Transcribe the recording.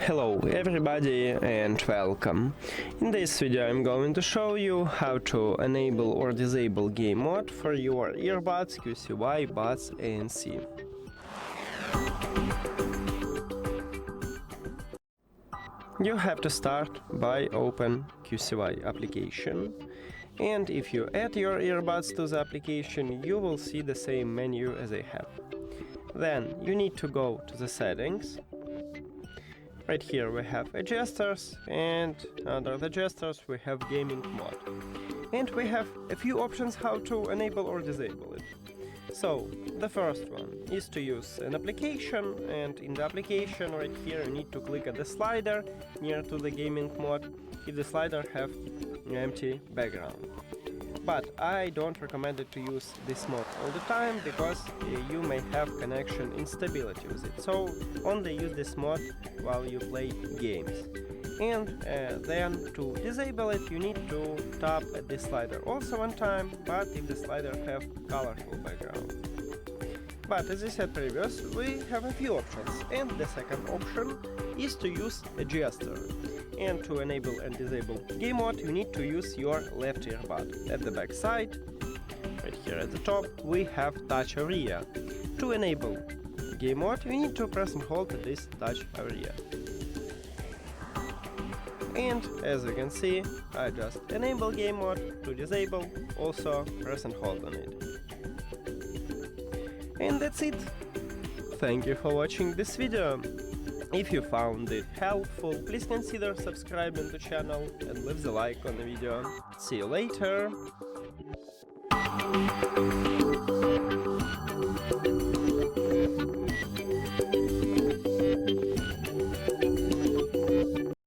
Hello everybody and welcome. In this video I'm going to show you how to enable or disable game mode for your earbuds QCY Buds ANC. You have to start by open QCY application, and if you add your earbuds to the application you will see the same menu as I have. Then you need to go to the settings. Right here we have gestures, and under the gestures we have gaming mode. And we have a few options how to enable or disable it. So, the first one is to use an application, and in the application right here you need to click at the slider near to the gaming mode if the slider have empty background. But I don't recommend it to use this mode all the time because you may have connection instability with it. So only use this mode while you play games. And then to disable it you need to tap at this slider also one time, but if the slider have colorful background. But as I said previous, we have a few options, and the second option is to use a gesture. And to enable and disable game mode you need to use your left earbud. At the back side, right here at the top, we have touch area. To enable game mode you need to press and hold this touch area. And as you can see, I just enable game mode. To disable, also press and hold on it. And that's it. Thank you for watching this video. If you found it helpful, please consider subscribing to the channel and leave the like on the video. See you later!